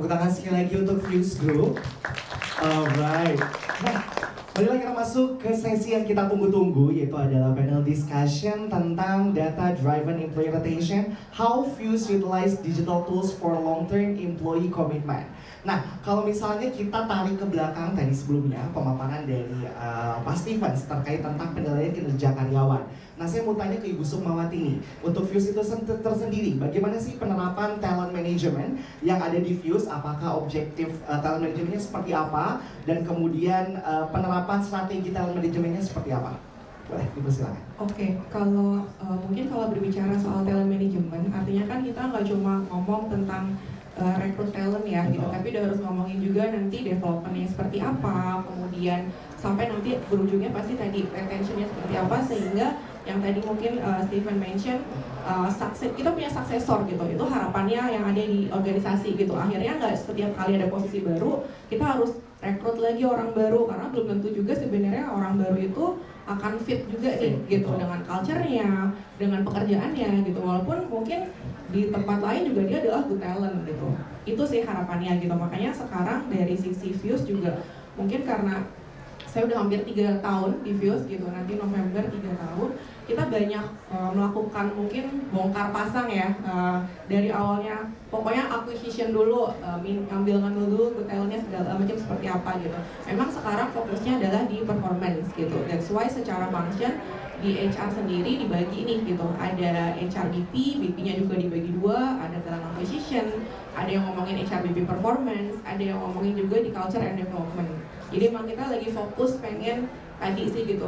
tepuk tangan sekali lagi untuk Fuse Group. Alright. Nah, marilah kita masuk ke sesi yang kita tunggu-tunggu, yaitu adalah panel discussion tentang data driven employee retention, how Fuse utilize digital tools for long-term employee commitment. Nah, kalau misalnya kita tarik ke belakang tadi sebelumnya pemaparan dari Pak Stevens terkait tentang penilaian kinerja karyawan. Nah, saya mau tanya ke Ibu Sukmawati nih, untuk Fuse itu tersendiri, bagaimana sih penerapan talent management yang ada di Fuse? Apakah objektif talent managementnya seperti apa? Dan kemudian penerapan strategi talent managementnya seperti apa? Boleh, dipersilakan. Oke, kalau mungkin kalau berbicara soal talent management, artinya kan kita nggak cuma ngomong tentang rekrut talent ya, gitu, tapi udah harus ngomongin juga nanti developmentnya seperti apa, kemudian sampai nanti berujungnya pasti tadi retentionnya seperti apa, sehingga yang tadi mungkin Steven mention kita punya successor gitu, itu harapannya yang ada di organisasi gitu. Akhirnya nggak setiap kali ada posisi baru kita harus rekrut lagi orang baru, karena belum tentu juga sebenarnya orang baru itu akan fit juga nih gitu dengan culture-nya, dengan pekerjaannya gitu, walaupun mungkin di tempat lain juga dia adalah good talent gitu. Itu sih harapannya gitu. Makanya sekarang dari sisi Fuse juga mungkin karena saya udah hampir 3 tahun di Fuse gitu, nanti November 3 tahun, kita banyak melakukan mungkin bongkar pasang ya, dari awalnya pokoknya acquisition dulu, ngambil dulu good talentnya segala macam seperti apa gitu. Memang sekarang fokusnya adalah di performance gitu. That's why secara function di HR sendiri dibagi nih gitu, ada HR BP, BP-nya juga dibagi 2, ada talent acquisition, ada yang ngomongin HR BP performance, ada yang ngomongin juga di culture and development. Jadi emang kita lagi fokus pengen tadi sih gitu,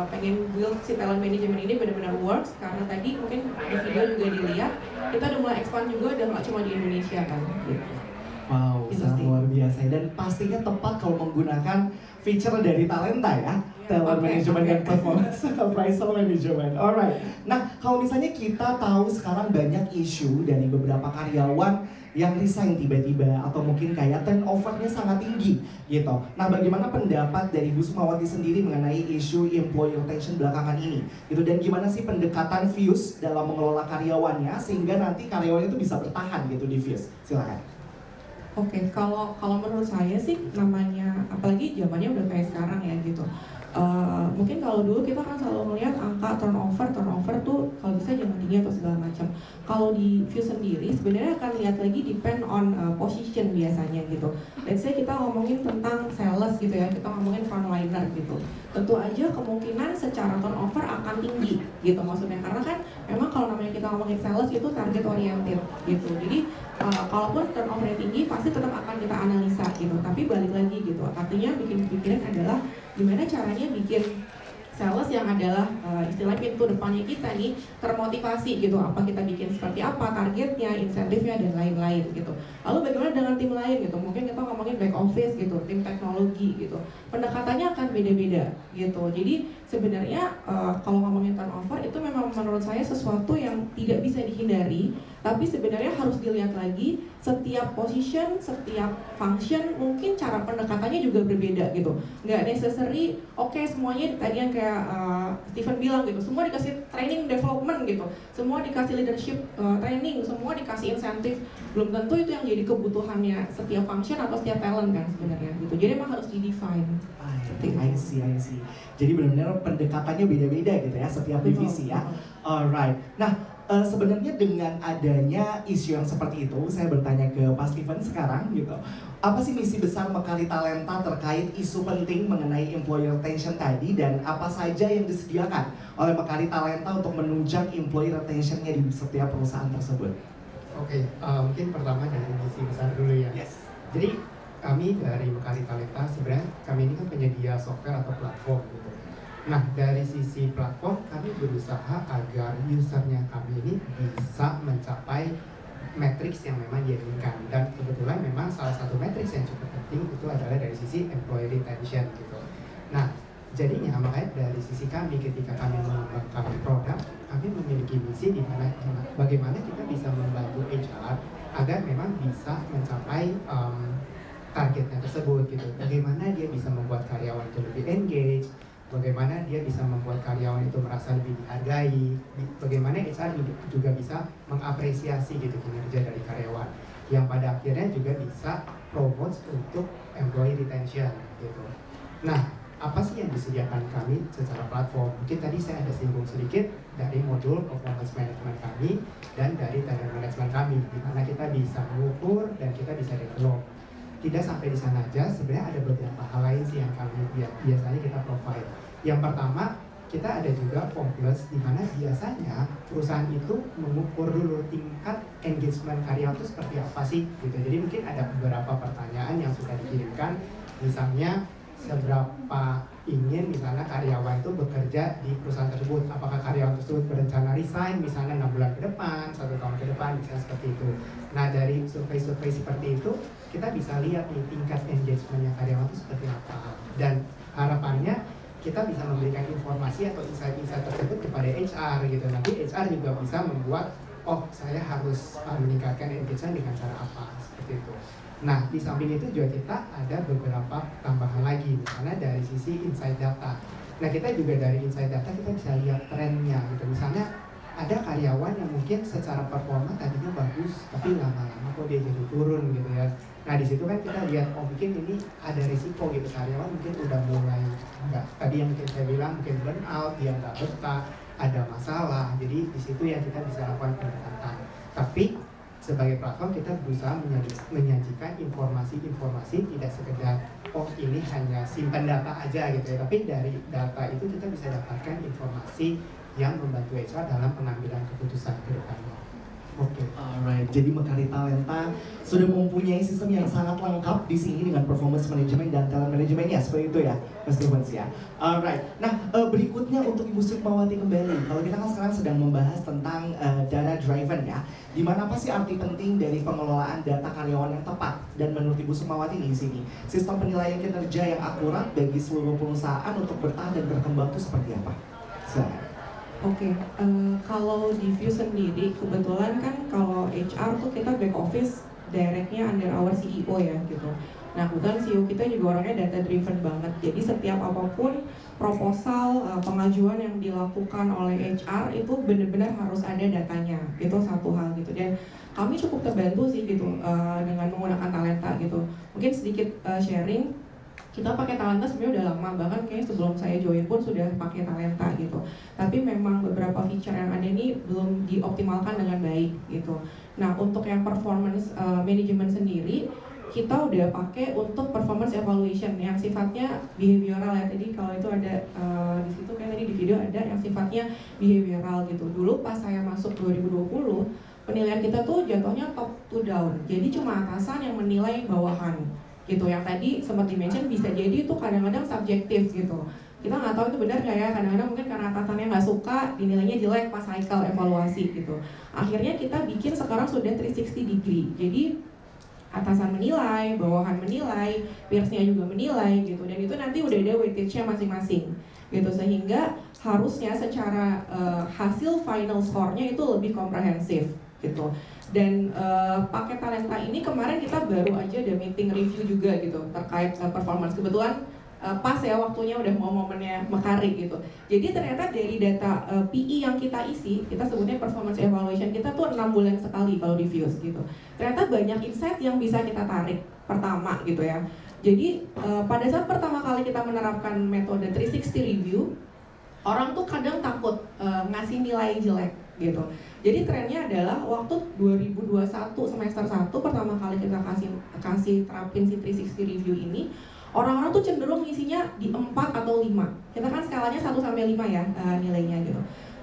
pengen build si talent management ini benar-benar works, karena tadi mungkin di video juga dilihat kita udah mulai expand juga, udah nggak cuma di Indonesia kan gitu. Wow, sangat luar biasa, dan pastinya tepat kalau menggunakan feature dari Talenta ya, talent management dan performance appraisal management. Alright. Nah, kalau misalnya kita tahu sekarang banyak isu dari beberapa karyawan yang resign tiba-tiba atau mungkin kayak turnover-nya sangat tinggi gitu. Nah, bagaimana pendapat dari Bu Sukmawati sendiri mengenai isu employee retention belakangan ini? Gitu, dan gimana sih pendekatan Fuse dalam mengelola karyawannya sehingga nanti karyawannya itu bisa bertahan gitu di Fuse? Silakan. Oke, kalau menurut saya sih namanya, apalagi zamannya udah kayak sekarang ya gitu. Mungkin kalau dulu kita kan selalu melihat angka turnover tuh kalau bisa jangan tinggi atau segala macam. Kalau di Fuse sendiri sebenarnya akan lihat lagi depend on position biasanya gitu. Let's say kita ngomongin tentang sales gitu ya, kita ngomongin frontliner gitu. Tentu aja kemungkinan secara turnover akan tinggi gitu maksudnya, karena kan memang kalau namanya kita ngomongin sales itu target oriented gitu. Jadi kalaupun turnovernya tinggi pasti tetap akan kita analisa gitu. Tapi balik lagi gitu, artinya bikin adalah gimana caranya bikin sales yang adalah istilah pintu depannya kita nih termotivasi gitu, apa kita bikin seperti apa, targetnya, insentifnya dan lain-lain gitu. Lalu bagaimana dengan tim lain gitu, mungkin kita ngomongin back office gitu, tim teknologi gitu, pendekatannya akan beda-beda gitu. Jadi sebenarnya kalau ngomongin turnover itu memang menurut saya sesuatu yang tidak bisa dihindari, tapi sebenarnya harus dilihat lagi setiap position, setiap function mungkin cara pendekatannya juga berbeda gitu. Nggak necessary, oke, semuanya tadi yang kayak Steven bilang gitu, semua dikasih training development gitu, semua dikasih leadership training, semua dikasih insentif, belum tentu itu yang jadi kebutuhannya setiap function atau setiap talent kan sebenarnya gitu. Jadi emang harus di-define. I see. Jadi benar-benar pendekatannya beda-beda gitu ya setiap divisi ya. Alright. Nah, sebenarnya dengan adanya isu yang seperti itu, saya bertanya ke Pak Steven sekarang gitu. Apa sih misi besar Mekari Talenta terkait isu penting mengenai employee retention tadi, dan apa saja yang disediakan oleh Mekari Talenta untuk menunjang employee retention-nya di setiap perusahaan tersebut? Oke, mungkin pertama dari misi besar dulu ya. Yes. Jadi kami dari Mekari Talenta sebenarnya kami ini kan penyedia software atau platform gitu. Nah, dari sisi platform kami berusaha agar usernya kami ini bisa mencapai matriks yang memang diinginkan, dan kebetulan memang salah satu matriks yang cukup penting itu adalah dari sisi employee retention gitu. Nah, jadinya makanya dari sisi kami ketika kami mengembangkan produk, kami memiliki misi di mana bagaimana kita bisa membantu HR agar memang bisa mencapai targetnya tersebut gitu. Bagaimana dia bisa membuat karyawan itu lebih engage, bagaimana dia bisa membuat karyawan itu merasa lebih dihargai, bagaimana HR juga bisa mengapresiasi gitu kinerja dari karyawan. yang pada akhirnya juga bisa promote untuk employee retention gitu. Nah, apa sih yang disediakan kami secara platform? Mungkin tadi saya ada singgung sedikit dari modul performance management kami dan dari talent management kami, di mana kita bisa mengukur dan kita bisa develop. Tidak sampai di sana aja, sebenarnya ada beberapa hal lain sih yang kami biasanya kita provide. Yang pertama, kita ada juga Form Plus, di mana biasanya perusahaan itu mengukur dulu tingkat engagement karyawan itu seperti apa sih gitu. Jadi mungkin ada beberapa pertanyaan yang sudah dikirimkan, misalnya seberapa ingin misalnya karyawan itu bekerja di perusahaan tersebut, apakah karyawan tersebut berencana resign misalnya 6 bulan ke depan, 1 tahun ke depan, misalnya seperti itu. Nah, dari survei-survei seperti itu kita bisa lihat nih tingkat engagementnya karyawan itu seperti apa, dan harapannya kita bisa memberikan informasi atau insight-insight tersebut kepada HR gitu. Nanti HR juga bisa membuat, oh saya harus meningkatkan engagement dengan cara apa, seperti itu. Nah, di samping itu juga kita ada beberapa tambahan lagi, misalnya dari sisi insight data. Nah, kita juga dari insight data kita bisa lihat trennya gitu. Misalnya ada karyawan yang mungkin secara performa tadinya bagus, tapi lama-lama kok dia jadi turun gitu ya. Nah, di situ kan kita lihat, oh mungkin ini ada risiko gitu, karyawan mungkin udah mulai enggak, tadi yang mungkin saya bilang mungkin burn out, dia nggak betah, ada masalah. Jadi di situ yang kita bisa lakukan pendekatan. Tapi sebagai platform kita berusaha menyajikan informasi-informasi, tidak sekedar oh ini hanya simpan data aja gitu ya, tapi dari data itu kita bisa dapatkan informasi yang membantu HR dalam pengambilan keputusan ke depannya. Oke. Alright, jadi Mekari Talenta sudah mempunyai sistem yang sangat lengkap di sini dengan performance management dan talent management ya, seperti itu ya, Mas Stevens ya. Alright, nah berikutnya untuk Ibu Sukmawati kembali, kalau kita kan sekarang sedang membahas tentang data driven ya, dimana apa sih arti penting dari pengelolaan data karyawan yang tepat, dan menurut Ibu Sukmawati nih di sini, sistem penilaian kinerja yang akurat bagi seluruh perusahaan untuk bertahan dan berkembang itu seperti apa? Silakan. Oke, kalau di View sendiri, kebetulan kan kalau HR tuh kita back office directnya under our CEO ya gitu. Nah, kebetulan CEO kita juga orangnya data driven banget. Jadi setiap apapun proposal, pengajuan yang dilakukan oleh HR itu benar-benar harus ada datanya. Itu satu hal gitu. Dan kami cukup terbantu sih gitu dengan menggunakan Talenta gitu. Mungkin sedikit sharing. Kita pakai Talenta sebenarnya udah lama, bahkan kayaknya sebelum saya join pun sudah pakai Talenta gitu. Tapi memang beberapa feature yang ada ini belum dioptimalkan dengan baik gitu. Nah, untuk yang performance management sendiri, kita udah pakai untuk performance evaluation yang sifatnya behavioral ya. Tadi kalau itu ada di situ kan tadi di video ada yang sifatnya behavioral gitu. Dulu pas saya masuk 2020, penilaian kita tuh jatuhnya top to down. Jadi cuma atasan yang menilai bawahan gitu. Yang tadi sempat di-mention bisa jadi itu kadang-kadang subjektif gitu. Kita nggak tahu itu benar nggak ya, kadang-kadang mungkin karena atasannya nggak suka, dinilainya jelek pas cycle evaluasi gitu. Akhirnya kita bikin sekarang sudah 360 degree. Jadi atasan menilai, bawahan menilai, peersnya juga menilai gitu. Dan itu nanti udah ada weightage-nya masing-masing gitu. Sehingga harusnya secara hasil final score-nya itu lebih komprehensif gitu. Dan paket Talenta ini kemarin kita baru aja ada meeting review juga gitu terkait performance. Kebetulan pas ya waktunya udah mau momennya Mekari gitu. Jadi ternyata dari data PI yang kita isi, kita sebutnya performance evaluation, kita tuh 6 bulan sekali kalau di Views gitu. Ternyata banyak insight yang bisa kita tarik pertama gitu ya. Jadi pada saat pertama kali kita menerapkan metode 360 review, orang tuh kadang takut ngasih nilai jelek gitu. Jadi trennya adalah waktu 2021 semester 1 pertama kali kita kasih terapin si 360 review ini, orang-orang tuh cenderung ngisinya di 4 atau 5. Kita kan skalanya 1 sampai 5 ya nilainya gitu.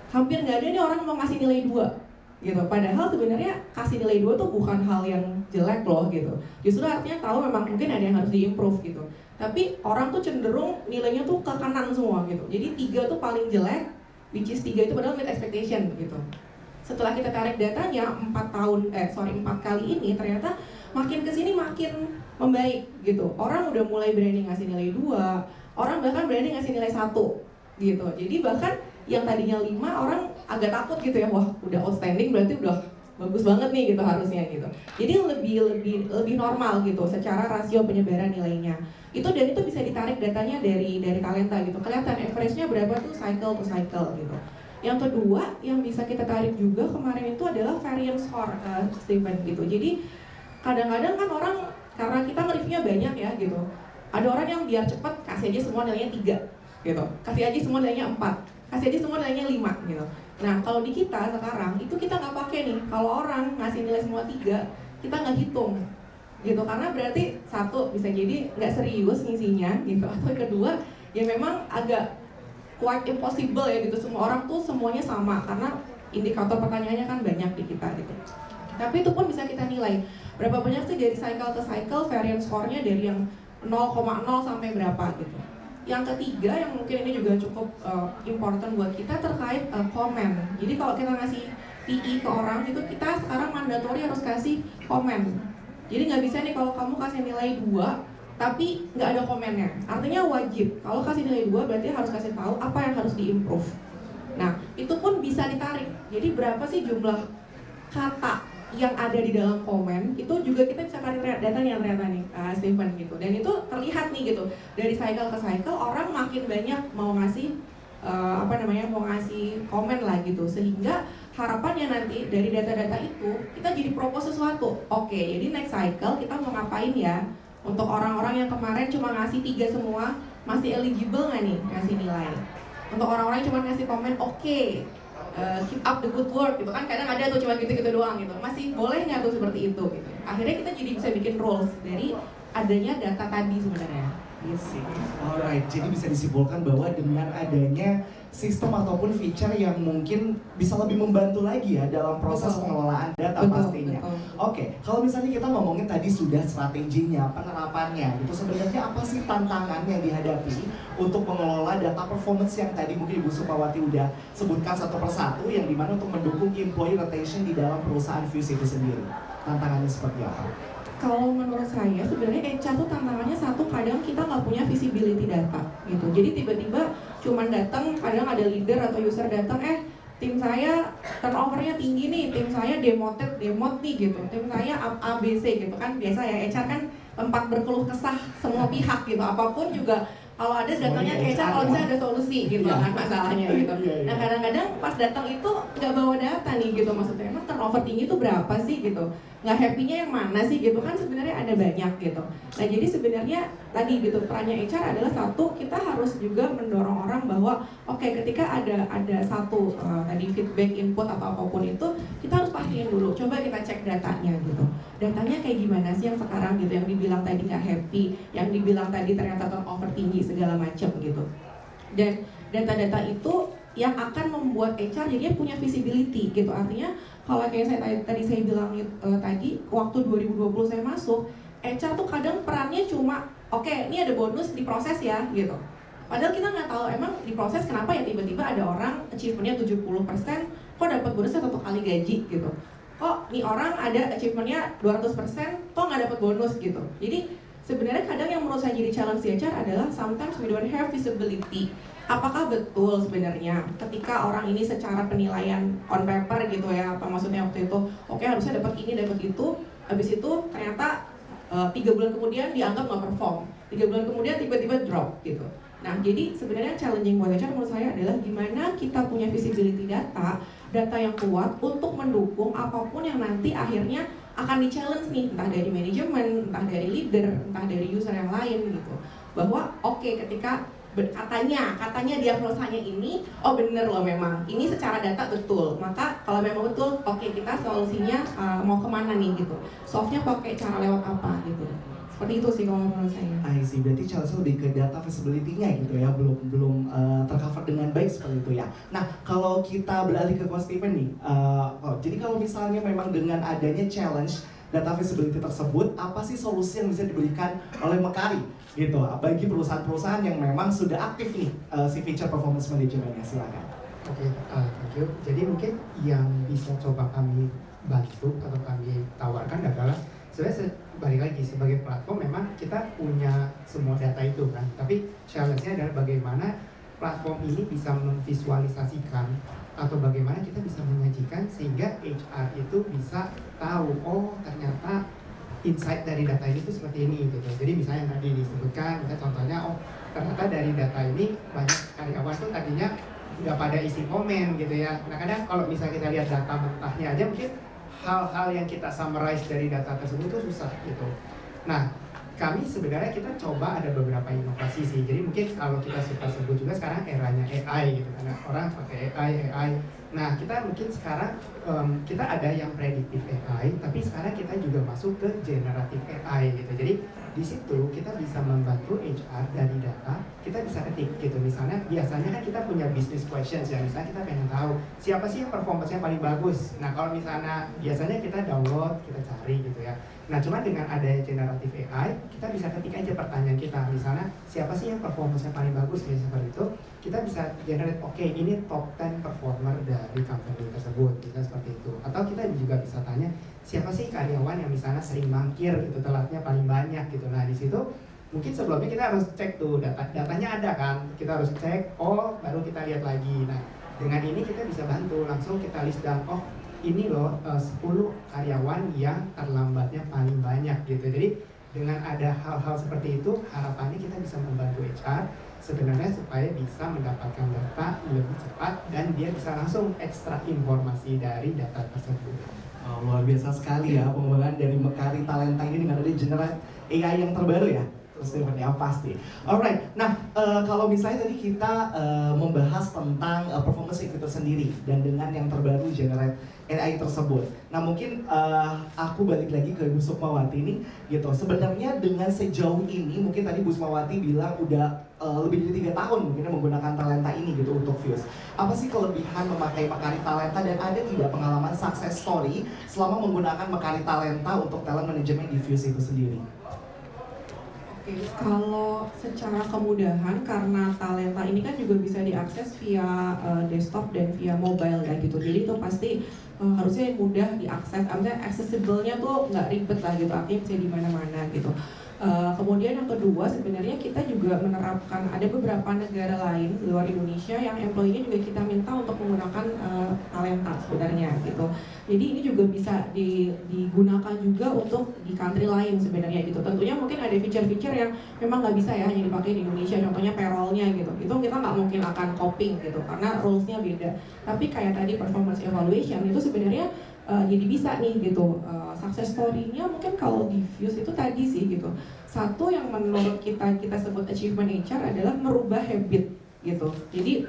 Hampir nggak ada nih orang mau ngasih nilai 2 gitu. Padahal sebenarnya kasih nilai 2 tuh bukan hal yang jelek loh gitu. Justru artinya tahu memang mungkin ada yang harus diimprove gitu. Tapi orang tuh cenderung nilainya tuh ke kanan semua gitu. Jadi 3 tuh paling jelek, which is 3 itu padahal meet expectation gitu. Setelah kita tarik datanya 4 kali ini ternyata makin kesini makin membaik gitu. Orang udah mulai berani ngasih nilai 2, orang bahkan berani ngasih nilai 1 gitu. Jadi bahkan yang tadinya 5 orang agak takut gitu ya, wah udah outstanding berarti udah bagus banget nih gitu harusnya gitu. Jadi lebih normal gitu secara rasio penyebaran nilainya. Itu dan itu bisa ditarik datanya dari Talenta gitu. Kelihatan average-nya berapa tuh cycle to cycle gitu. Yang kedua yang bisa kita tarik juga kemarin itu adalah variance score Steven gitu. Jadi kadang-kadang kan orang karena kita nge-reviewnya banyak ya gitu. Ada orang yang biar cepet kasih aja semua nilainya 3 gitu. Kasih aja semua nilainya 4. Kasih aja semua nilainya 5 gitu. Nah, kalau di kita sekarang itu kita nggak pakai nih. Kalau orang ngasih nilai semua 3, kita nggak hitung gitu, karena berarti satu bisa jadi nggak serius ngisinya gitu, atau kedua ya memang agak quite impossible ya gitu, semua orang tuh semuanya sama karena indikator pertanyaannya kan banyak di kita gitu. Tapi itu pun bisa kita nilai berapa banyak sih dari cycle ke cycle variance score-nya dari yang 0,0 sampai berapa gitu. Yang ketiga yang mungkin ini juga cukup important buat kita terkait komen. Jadi kalau kita ngasih PI ke orang itu kita sekarang mandatori harus kasih komen. Jadi nggak bisa nih kalau kamu kasih nilai 2 tapi nggak ada komennya. Artinya wajib, kalau kasih nilai 2 berarti harus kasih tahu apa yang harus diimprove. Nah, itu pun bisa ditarik. Jadi berapa sih jumlah kata yang ada di dalam komen, itu juga kita bisa tarik datanya ternyata nih, Steven gitu. Dan itu terlihat nih gitu, dari cycle ke cycle orang makin banyak mau ngasih mau ngasih komen lah gitu, sehingga harapannya nanti dari data-data itu kita jadi propose sesuatu. Oke, jadi next cycle kita mau ngapain ya? Untuk orang-orang yang kemarin cuma ngasih 3 semua, masih eligible nggak nih ngasih nilai? Untuk orang-orang yang cuma ngasih komen oke, keep up the good work gitu kan, kadang ada tuh cuma gitu-gitu doang gitu, masih boleh nggak tuh seperti itu gitu. Akhirnya kita jadi bisa bikin rules dari adanya data tadi sebenarnya. Yes, alright. Jadi bisa disimpulkan bahwa dengan adanya sistem ataupun feature yang mungkin bisa lebih membantu lagi ya dalam proses pengelolaan data pastinya. Oke, kalau misalnya kita ngomongin tadi sudah strateginya, penerapannya, itu sebenarnya apa sih tantangan yang dihadapi untuk mengelola data performance yang tadi mungkin Ibu Sukmawati udah sebutkan satu persatu, yang dimana untuk mendukung employee retention di dalam perusahaan Fuse itu sendiri. Tantangannya seperti apa? Kalau menurut saya sebenarnya HR tuh tantangannya satu, kadang kita nggak punya visibility data gitu. Jadi tiba-tiba cuman datang, kadang ada leader atau user datang, tim saya turnovernya tinggi nih, tim saya demot nih gitu, tim saya ABC gitu kan, biasa ya HR kan tempat berkeluh kesah semua pihak gitu, apapun juga kalau ada datangnya ke HR kalau bisa ada solusi gitu kan masalahnya gitu. Nah kadang-kadang pas datang itu nggak bawa data nih gitu, maksudnya emang turnover tinggi itu berapa sih gitu, nggak happy-nya yang mana sih gitu kan, sebenarnya ada banyak gitu. Nah jadi sebenarnya tadi gitu perannya HR adalah satu, kita harus juga mendorong orang bahwa oke, ketika ada satu tadi feedback input atau apapun itu kita harus pastiin dulu, coba kita cek datanya gitu, datanya kayak gimana sih yang sekarang gitu, yang dibilang tadi nggak happy, yang dibilang tadi ternyata turnover tinggi segala macam gitu. Dan data-data itu yang akan membuat HR jadinya punya visibility gitu. Artinya kalau kayak tadi saya bilang tadi waktu 2020 saya masuk, HR tuh kadang perannya cuma oke, ini ada bonus diproses ya gitu. Padahal kita nggak tahu emang diproses kenapa ya, tiba-tiba ada orang achievementnya 70%, kok dapat bonusnya 1 kali gaji gitu. Kok nih orang ada achievementnya 200%, kok nggak dapat bonus gitu. Jadi sebenarnya kadang yang menurut saya jadi challenge di HR adalah sometimes we don't have visibility. Apakah betul sebenarnya ketika orang ini secara penilaian on paper gitu ya, apa maksudnya waktu itu oke, harusnya dapat ini dapat itu, habis itu ternyata 3 bulan kemudian dianggap nggak perform, 3 bulan kemudian tiba-tiba drop gitu. Nah jadi sebenarnya challenging buat HR menurut saya adalah gimana kita punya visibility data yang kuat untuk mendukung apapun yang nanti akhirnya akan di-challenge nih, entah dari manajemen, entah dari leader, entah dari user yang lain gitu. Bahwa oke, ketika katanya diagnosanya ini, oh bener loh memang, ini secara data betul. Maka kalau memang betul, oke, kita solusinya mau kemana nih gitu. Solve-nya pakai cara lewat apa gitu. Seperti itu sih kalau menurut saya. I see, berarti challenge lebih ke data visibility-nya gitu ya, belum tercover dengan baik seperti itu ya. Nah, kalau kita beralih ke Coach Steven nih, jadi kalau misalnya memang dengan adanya challenge data visibility tersebut, apa sih solusi yang bisa diberikan oleh Mekaari gitu bagi perusahaan-perusahaan yang memang sudah aktif nih si feature performance management-nya? Silakan. Oke, thank you. Jadi mungkin yang bisa coba kami bantu atau kami tawarkan adalah sebenarnya balik lagi sebagai platform memang kita punya semua data itu kan, tapi challenge-nya adalah bagaimana platform ini bisa memvisualisasikan atau bagaimana kita bisa menyajikan sehingga HR itu bisa tahu, oh ternyata insight dari data ini tuh seperti ini gitu. Jadi misalnya yang tadi disebutkan, misalnya contohnya, oh ternyata dari data ini banyak karyawan tuh tadinya nggak pada isi komen gitu ya. Nah kadang kalau misalnya kita lihat data mentahnya aja mungkin hal-hal yang kita summarize dari data tersebut itu susah gitu. Nah, kami sebenarnya kita coba ada beberapa inovasi sih. Jadi mungkin kalau kita suka sebut juga sekarang eranya AI gitu, karena orang pakai AI. Nah, kita mungkin sekarang kita ada yang predictive AI, tapi sekarang kita juga masuk ke generative AI gitu. Jadi di situ kita bisa membantu HR dari data, kita bisa ketik gitu. Misalnya biasanya kan kita punya business questions ya, misalnya kita pengen tahu siapa sih yang performance-nya paling bagus. Nah, kalau misalnya biasanya kita download, kita cari gitu ya. Nah, cuma dengan adanya generative AI, kita bisa ketik aja pertanyaan kita. Misalnya, siapa sih yang performance-nya paling bagus? Ya, seperti itu. Kita bisa generate, oke, ini top 10 performer dari company tersebut. Bisa seperti itu. Atau kita juga bisa tanya, siapa sih karyawan yang misalnya sering mangkir, gitu, telatnya paling banyak, gitu. Nah, di situ mungkin sebelumnya kita harus cek tuh, datanya ada kan. Kita harus cek, baru kita lihat lagi. Nah, dengan ini kita bisa bantu, langsung kita list down, ini loh 10 karyawan yang terlambatnya paling banyak gitu. Jadi dengan ada hal-hal seperti itu, harapannya kita bisa membantu HR sebenarnya supaya bisa mendapatkan data lebih cepat dan dia bisa langsung ekstrak informasi dari data tersebut. Oh, luar biasa sekali ya pengembangan dari Mekari Talenta ini dengan ada generate AI yang terbaru ya. Steven ya pasti. Alright, nah kalau misalnya tadi kita membahas tentang performance itu sendiri dan dengan yang terbaru generate AI tersebut. Nah mungkin aku balik lagi ke Bu Sukmawati ini gitu. Sebenarnya dengan sejauh ini mungkin tadi Bu Sukmawati bilang udah lebih dari 3 tahun mungkin menggunakan talenta ini gitu untuk Fuse. Apa sih kelebihan memakai Mekari Talenta dan ada tidak pengalaman success story selama menggunakan Mekari Talenta untuk talent management di Fuse itu sendiri? Oke, kalau secara kemudahan karena talenta ini kan juga bisa diakses via desktop dan via mobile ya gitu. Jadi itu pasti harusnya mudah diakses, artinya accessible-nya tuh nggak ribet lah gitu, artinya bisa di mana-mana gitu. Kemudian yang kedua sebenarnya kita juga menerapkan ada beberapa negara lain di luar Indonesia yang employee-nya juga kita minta untuk menggunakan talenta sebenarnya gitu. Jadi ini juga bisa digunakan juga untuk di country lain sebenarnya gitu. Tentunya mungkin ada feature-feature yang memang nggak bisa ya hanya dipakai di Indonesia, contohnya payroll-nya gitu. Itu kita nggak mungkin akan coping gitu karena rules-nya beda. Tapi kayak tadi performance evaluation itu sebenarnya jadi bisa nih gitu. Success story-nya mungkin kalau di Fuse itu tadi sih gitu. Satu yang menurut kita sebut achievement HR adalah merubah habit gitu. Jadi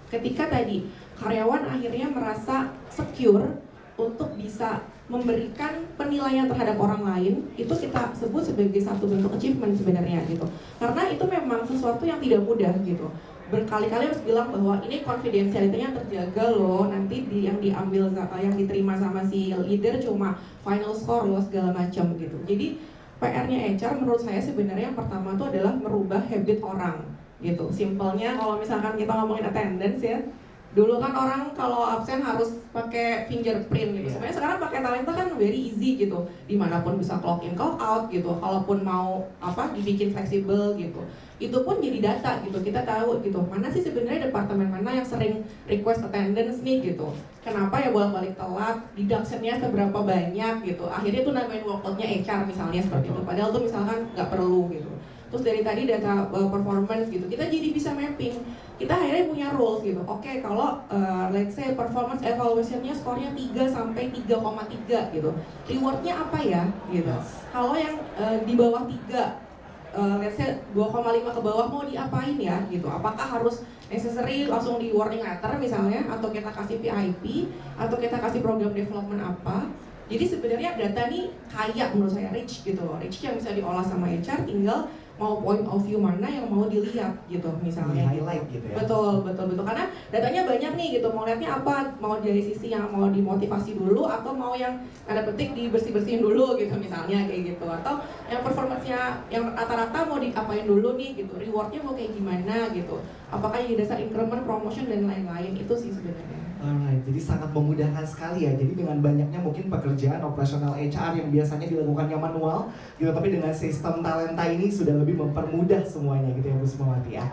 ketika tadi karyawan akhirnya merasa secure untuk bisa memberikan penilaian terhadap orang lain, itu kita sebut sebagai satu bentuk achievement sebenarnya gitu. Karena itu memang sesuatu yang tidak mudah gitu. Berkali-kali harus bilang bahwa ini confidentiality-nya terjaga loh, nanti yang diambil yang diterima sama si leader cuma final score loh segala macam gitu. Jadi PR-nya HR menurut saya sebenarnya yang pertama itu adalah merubah habit orang gitu. Simpelnya kalau misalkan kita ngomongin attendance ya, dulu kan orang kalau absen harus pakai fingerprint gitu. Sebenarnya sekarang pakai talenta kan very easy gitu. Dimanapun bisa clock in, clock out gitu. Kalaupun mau dibikin fleksibel gitu. Itu pun jadi data gitu. Kita tahu gitu. Mana sih sebenarnya departemen mana yang sering request attendance nih gitu. Kenapa ya bolak-balik telat? Deduction-nya seberapa banyak gitu. Akhirnya tuh nambahin workload-nya HR misalnya seperti itu. Padahal tuh misalkan nggak perlu gitu. Terus dari tadi data performance gitu, kita jadi bisa mapping. Kita akhirnya punya rules gitu. Oke, kalau let's say performance evaluation-nya skornya 3 sampai 3,3 gitu. Reward-nya apa ya gitu. Kalau yang di bawah 3 let's say 2,5 ke bawah mau diapain ya gitu. Apakah harus necessary langsung di warning letter misalnya, atau kita kasih PIP, atau kita kasih program development apa. Jadi sebenarnya data nih kaya menurut saya, rich gitu loh. Rich yang bisa diolah sama HR, tinggal mau point of view mana yang mau dilihat gitu misalnya. Highlight gitu ya. Betul. Karena datanya banyak nih gitu. Mau lihatnya apa? Mau dari sisi yang mau dimotivasi dulu atau mau yang tanda petik dibersih-bersihin dulu gitu misalnya kayak gitu. Atau yang performance-nya yang rata-rata mau diapain dulu nih gitu. Reward-nya mau kayak gimana gitu. Apakah jadi dasar increment, promotion dan lain-lain. Itu sih sebenarnya. Alright, jadi sangat memudahkan sekali ya. Jadi dengan banyaknya mungkin pekerjaan operasional HR yang biasanya dilakukannya manual, gitu, tapi dengan sistem talenta ini sudah lebih mempermudah semuanya gitu ya Bu Sukmawati ya.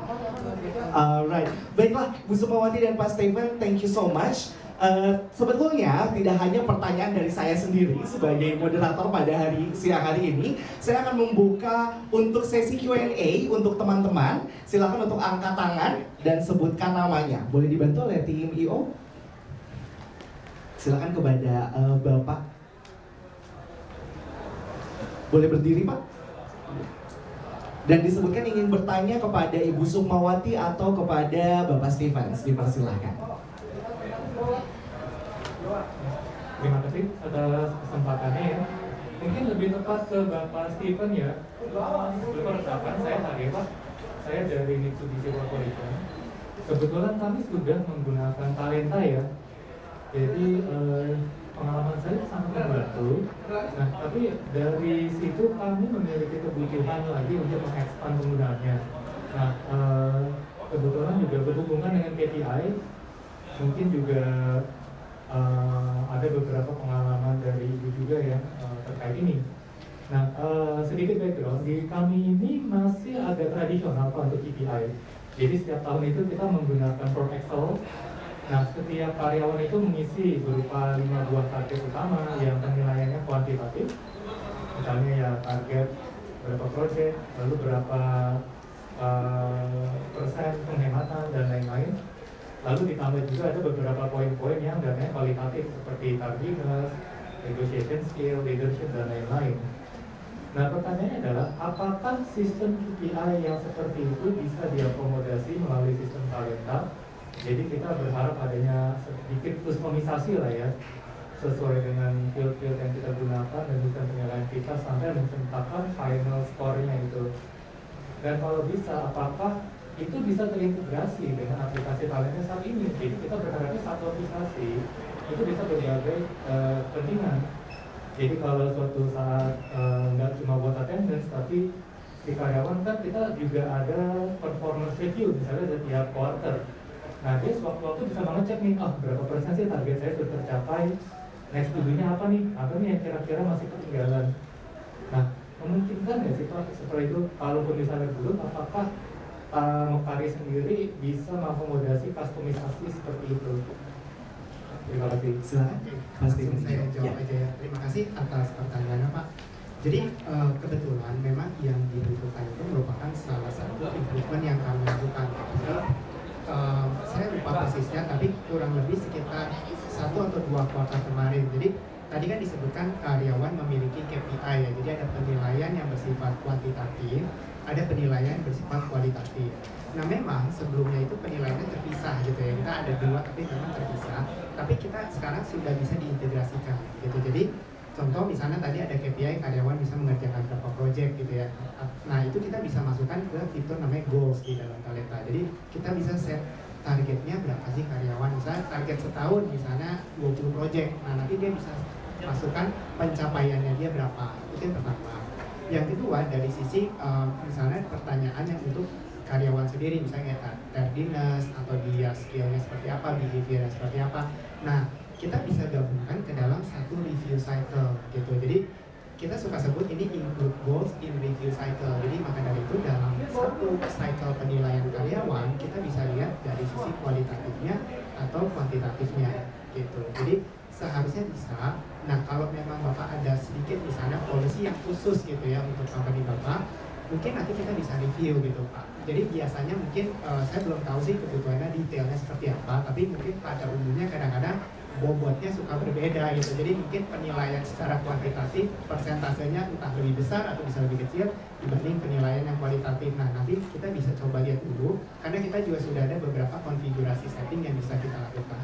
Alright, baiklah Bu Sukmawati dan Pak Steven, thank you so much. Sebetulnya tidak hanya pertanyaan dari saya sendiri sebagai moderator pada siang hari ini, saya akan membuka untuk sesi Q&A untuk teman-teman. Silakan untuk angkat tangan dan sebutkan namanya. Boleh dibantu oleh tim IO? Silakan kepada Bapak Boleh berdiri Pak? Dan disebutkan ingin bertanya kepada Ibu Sukmawati atau kepada Bapak Stevens, dipersilahkan. Terima kasih atas kesempatannya ya. Mungkin lebih tepat ke Bapak Steven ya. Sebelum persiapan saya tadi Pak, saya dari Mitsubishi Corporation. Kebetulan kami sudah menggunakan talenta ya. Jadi pengalaman saya sangat membantu. Nah, tapi dari situ kami memiliki kebutuhan lagi untuk mengekspan penggunaannya. Nah, kebetulan juga berhubungan dengan KPI, mungkin juga ada beberapa pengalaman dari ibu juga ya terkait ini. Nah, sedikit background, di kami ini masih agak tradisional Pak untuk KPI. Jadi setiap tahun itu kita menggunakan Form Excel. Nah, setiap karyawan itu mengisi berupa 5 buah target utama yang penilaiannya kuantitatif. Misalnya ya target berapa proyek, lalu berapa persen penghematan dan lain-lain. Lalu ditambah juga ada beberapa poin-poin yang dananya kualitatif seperti tardiness, negotiation skill, leadership dan lain-lain. Nah, pertanyaannya adalah apakah sistem KPI yang seperti itu bisa diakomodasi melalui sistem talenta? Jadi kita berharap adanya sedikit kustomisasi lah ya, sesuai dengan field-field yang kita gunakan dan sistem penilaian kita sampai menciptakan final score-nya itu. Dan kalau bisa, apakah itu bisa terintegrasi dengan aplikasi talenta saat ini? Jadi kita berharapnya satu aplikasi itu bisa berbagai kepentingan. Jadi kalau suatu saat nggak cuma buat attendance, tapi si karyawan kan kita juga ada performance review misalnya setiap quarter. Nah, dia sewaktu-waktu bisa mengecek nih, berapa persen sih target saya sudah tercapai, next to-do-nya apa nih yang kira-kira masih ketinggalan. Nah, memungkinkan ya sih Pak, seperti itu, kalaupun misalnya belum, apakah Mokari sendiri bisa mengakomodasi kustomisasi seperti itu? Terima kasih. Silakan. Pasti saya jawab aja ya. Terima kasih atas pertanyaannya Pak. Jadi kebetulan memang yang dibutuhkan itu merupakan salah satu improvement yang kami lakukan. Saya lupa persisnya, tapi kurang lebih sekitar 1 atau 2 kuartal kemarin. Jadi tadi kan disebutkan karyawan memiliki KPI ya. Jadi ada penilaian yang bersifat kuantitatif, ada penilaian bersifat kualitatif. Nah, memang sebelumnya itu penilaiannya terpisah gitu ya. Kita ada 2 tapi memang terpisah. Tapi kita sekarang sudah bisa diintegrasikan gitu. Jadi contoh misalnya tadi ada KPI karyawan bisa mengerjakan berapa proyek gitu ya. Nah, itu kita bisa masukkan ke fitur namanya goals di dalam Talenta. Jadi kita bisa set targetnya berapa sih karyawan. Misalnya target setahun misalnya 20 proyek. Nah, nanti dia bisa masukkan pencapaiannya dia berapa. Itu yang pertama. Yang kedua dari sisi misalnya pertanyaan yang untuk karyawan sendiri, misalnya tardiness atau dia skillnya seperti apa, behaviornya seperti apa. Nah, kita bisa gabungkan ke dalam satu review cycle gitu. Jadi kita suka sebut ini include goals in review cycle. Jadi maka dari itu dalam satu cycle penilaian karyawan kita bisa lihat dari sisi kualitatifnya atau kuantitatifnya gitu. Jadi seharusnya bisa. Nah, kalau memang Bapak ada sedikit misalnya policy yang khusus gitu ya untuk company Bapak, mungkin nanti kita bisa review gitu Pak. Jadi biasanya mungkin saya belum tahu sih kebutuhannya detailnya seperti apa, tapi mungkin pada umumnya kadang-kadang bobotnya suka berbeda gitu. Jadi mungkin penilaian secara kuantitatif persentasenya entah lebih besar atau bisa lebih kecil dibanding penilaian yang kualitatif. Nah, nanti kita bisa coba lihat dulu karena kita juga sudah ada beberapa konfigurasi setting yang bisa kita lakukan.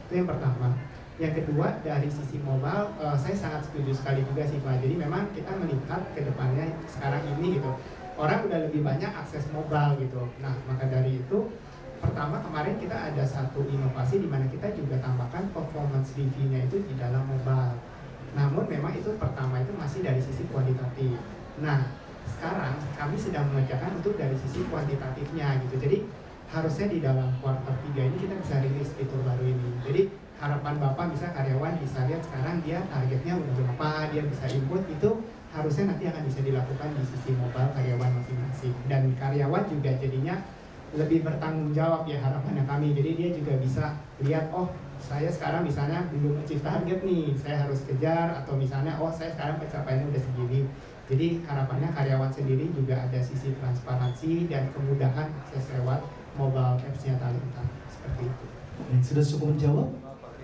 Itu yang pertama. Yang kedua, dari sisi mobile, saya sangat setuju sekali juga sih Pak. Jadi memang kita melihat ke depannya sekarang ini gitu, orang udah lebih banyak akses mobile gitu. Nah, maka dari itu, pertama kemarin kita ada satu inovasi di mana kita juga tambahkan performance review-nya itu di dalam mobile. Namun memang itu pertama itu masih dari sisi kualitatif. Nah, sekarang kami sedang mengerjakan untuk dari sisi kuantitatifnya gitu. Jadi harusnya di dalam kuartal 3 ini kita bisa rilis fitur baru ini. Jadi harapan Bapak bisa karyawan bisa lihat sekarang dia targetnya udah berapa, dia bisa input, itu harusnya nanti akan bisa dilakukan di sisi mobile karyawan masing-masing. Dan karyawan juga jadinya lebih bertanggung jawab ya harapannya kami. Jadi dia juga bisa lihat, oh saya sekarang misalnya belum achieve target nih, saya harus kejar, atau misalnya oh saya sekarang pencapaiannya udah segini. Jadi harapannya karyawan sendiri juga ada sisi transparansi dan kemudahan akses lewat mobile apps-nya Talenta seperti itu. Sudah cukup menjawab?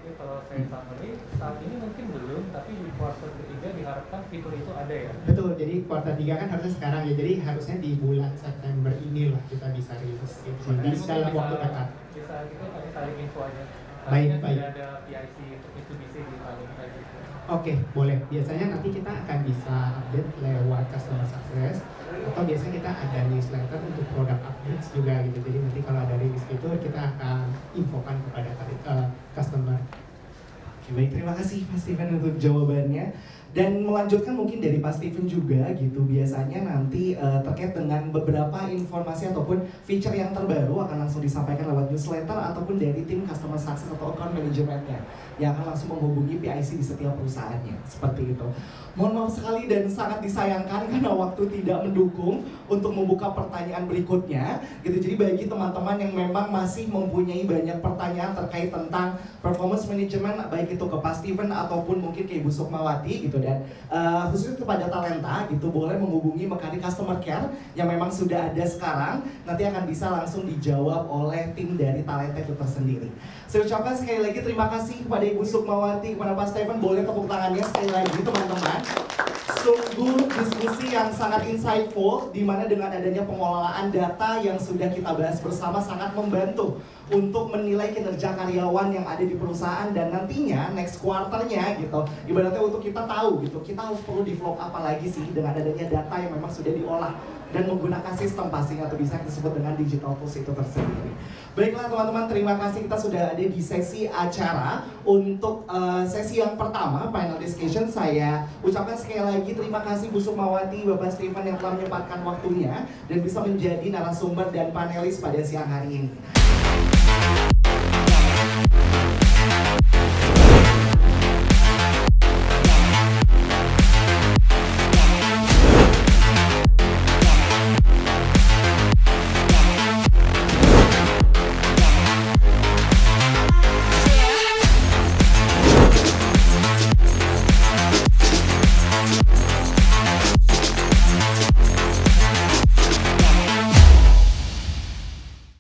Jadi kalau saya summary, saat ini mungkin belum, tapi di kuartal ketiga diharapkan fitur itu ada ya. Betul, jadi kuartal 3 kan harusnya sekarang ya, jadi harusnya di bulan September inilah kita bisa rilis gitu. Jadi Makanya mungkin dalam waktu dekat. Bisa gitu kami saling info aja. Baik, Artinya baik. tidak ada PIC untuk Mitsubishi di tahun tadi. Oke, boleh. Biasanya nanti kita akan bisa update lewat customer success atau biasanya kita ada newsletter untuk produk updates juga gitu. Jadi nanti kalau ada rilis fitur kita akan infokan kepada customer. Oke, baik, terima kasih Pak Steven untuk jawabannya. Dan melanjutkan mungkin dari Pak Steven juga gitu, biasanya nanti terkait dengan beberapa informasi ataupun feature yang terbaru akan langsung disampaikan lewat newsletter ataupun dari tim customer success atau account manajemennya yang akan langsung menghubungi PIC di setiap perusahaannya, seperti itu. Mohon maaf sekali dan sangat disayangkan karena waktu tidak mendukung untuk membuka pertanyaan berikutnya gitu. Jadi bagi teman-teman yang memang masih mempunyai banyak pertanyaan terkait tentang performance management, baik itu ke Pak Steven ataupun mungkin ke Ibu Sukmawati gitu, dan khususnya kepada talenta gitu, boleh menghubungi Mekanik Customer Care yang memang sudah ada sekarang, nanti akan bisa langsung dijawab oleh tim dari talenta itu tersendiri. Saya ucapkan sekali lagi terima kasih kepada Ibu Sukmawati, kepada Pak Steven, boleh tepuk tangannya sekali lagi teman-teman. Sungguh diskusi yang sangat insightful, di mana dengan adanya pengelolaan data yang sudah kita bahas bersama sangat membantu untuk menilai kinerja karyawan yang ada di perusahaan, dan nantinya next quarternya gitu, ibaratnya untuk kita tahu gitu, kita harus perlu develop apa lagi sih dengan adanya data yang memang sudah diolah dan menggunakan sistem passing atau bisa disebut dengan digital tools itu tersendiri. Baiklah teman-teman, terima kasih, kita sudah ada di sesi acara. Untuk sesi yang pertama, panel discussion, saya ucapkan sekali lagi terima kasih Bu Sukmawati, Bapak Steven yang telah menyempatkan waktunya dan bisa menjadi narasumber dan panelis pada siang hari ini.